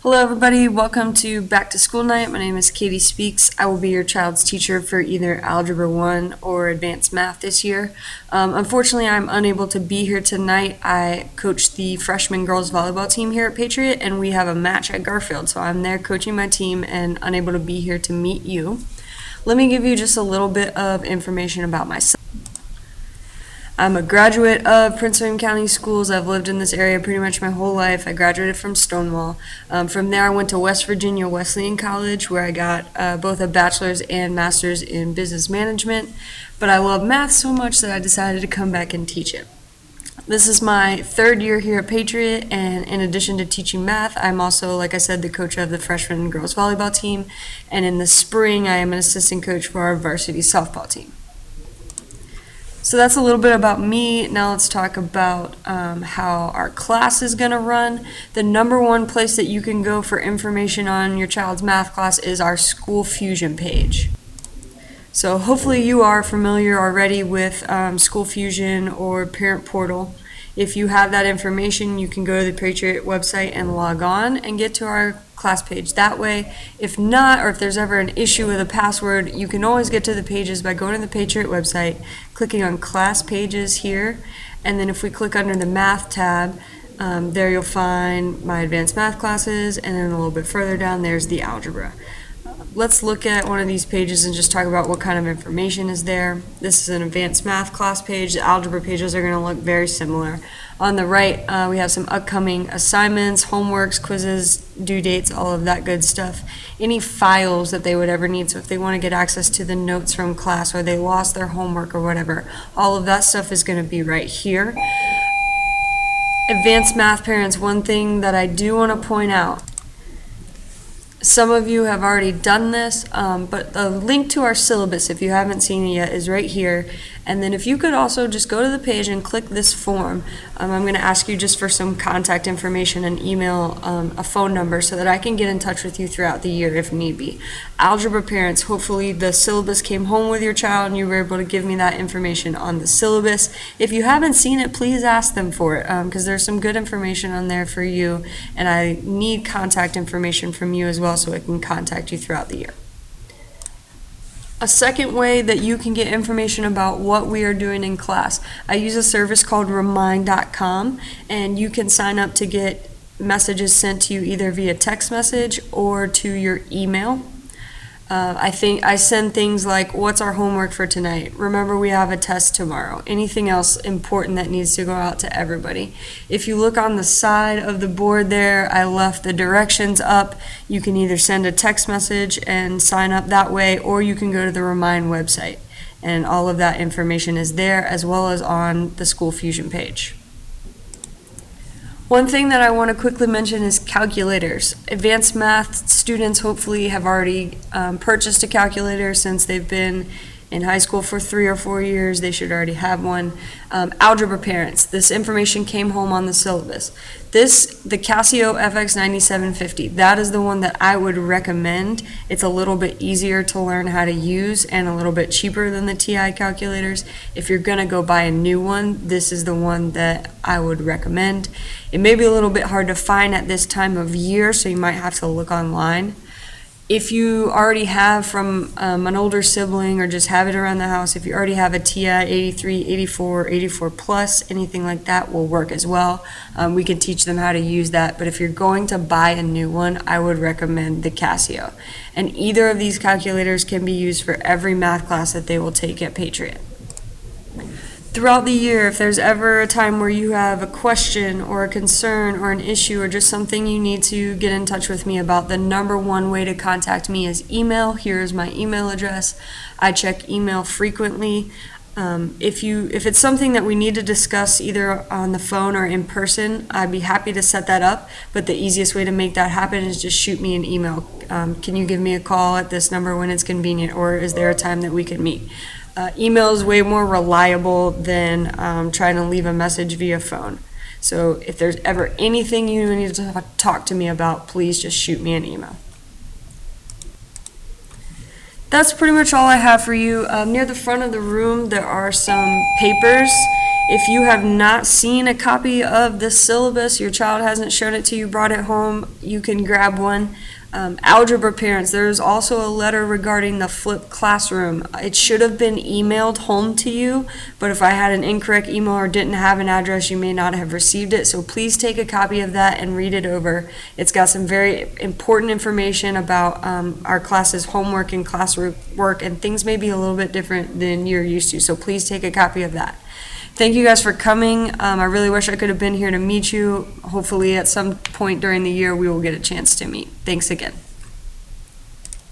Hello everybody, welcome to Back to School Night. My name is Katie Speaks. I will be your child's teacher for either Algebra 1 or Advanced Math this year. Unfortunately, I'm unable to be here tonight. I coach the freshman girls volleyball team here at Patriot, and we have a match at Garfield, so I'm there coaching my team and unable to be here to meet you. Let me give you just a little bit of information about myself. I'm a graduate of Prince William County Schools. I've lived in this area pretty much my whole life. I graduated from Stonewall. From there, I went to West Virginia Wesleyan College, where I got both a bachelor's and master's in business management. But I love math so much that I decided to come back and teach it. This is my third year here at Patriot, and in addition to teaching math, I'm also, like I said, the coach of the freshman girls volleyball team. And in the spring, I am an assistant coach for our varsity softball team. So that's a little bit about me. Now let's talk about how our class is going to run. The number one place that you can go for information on your child's math class is our School Fusion page. So hopefully you are familiar already with School Fusion or Parent Portal. If you have that information, you can go to the Patriot website and log on and get to our class page that way. If not, or if there's ever an issue with a password, you can always get to the pages by going to the Patriot website, clicking on class pages here, and then if we click under the math tab, there you'll find my advanced math classes, and then a little bit further down there's the algebra. Let's look at one of these pages and just talk about what kind of information is there. This is an advanced math class page. The algebra pages are going to look very similar. On the right, we have some upcoming assignments, homeworks, quizzes, due dates, all of that good stuff. Any files that they would ever need, so if they want to get access to the notes from class or they lost their homework or whatever, all of that stuff is going to be right here. Advanced math parents, one thing that I do want to point out, some of you have already done this, but the link to our syllabus, if you haven't seen it yet, is right here. And then if you could also just go to the page and click this form. I'm going to ask you just for some contact information, an email, a phone number, so that I can get in touch with you throughout the year if need be. Algebra parents, hopefully the syllabus came home with your child and you were able to give me that information on the syllabus. If you haven't seen it, please ask them for it, because there's some good information on there for you, and I need contact information from you as well so I can contact you throughout the year. A second way that you can get information about what we are doing in class, I use a service called Remind.com, and you can sign up to get messages sent to you either via text message or to your email. I send things like, what's our homework for tonight? Remember, we have a test tomorrow. Anything else important that needs to go out to everybody. If you look on the side of the board there, I left the directions up. You can either send a text message and sign up that way, or you can go to the Remind website. And all of that information is there, as well as on the School Fusion page. One thing that I want to quickly mention is calculators. Advanced math students hopefully have already purchased a calculator since they've been in high school for 3 or 4 years. They should already have one. Algebra parents, this information came home on the syllabus. The Casio FX9750, that is the one that I would recommend. It's a little bit easier to learn how to use and a little bit cheaper than the TI calculators. If you're going to go buy a new one, this is the one that I would recommend. It may be a little bit hard to find at this time of year, so you might have to look online. If you already have from an older sibling or just have it around the house, if you already have a TI 83, 84, 84 plus, anything like that will work as well. We can teach them how to use that, but if you're going to buy a new one, I would recommend the Casio. And either of these calculators can be used for every math class that they will take at Patriot. Throughout the year, if there's ever a time where you have a question or a concern or an issue or just something you need to get in touch with me about, the number one way to contact me is email. Here is my email address. I check email frequently. If it's something that we need to discuss either on the phone or in person, I'd be happy to set that up, but the easiest way to make that happen is just shoot me an email. Can you give me a call at this number when it's convenient, or is there a time that we can meet? Email is way more reliable than trying to leave a message via phone. So if there's ever anything you need to talk to me about, please just shoot me an email. That's pretty much all I have for you. Near the front of the room, there are some papers. If you have not seen a copy of the syllabus, your child hasn't shown it to you, brought it home, you can grab one. Algebra parents, there's also a letter regarding the flipped classroom. It should have been emailed home to you, but if I had an incorrect email or didn't have an address, you may not have received it. So please take a copy of that and read it over. It's got some very important information about our class's homework and classwork, and things may be a little bit different than you're used to. So please take a copy of that. Thank you guys for coming. I really wish I could have been here to meet you. Hopefully at some point during the year we will get a chance to meet. Thanks again.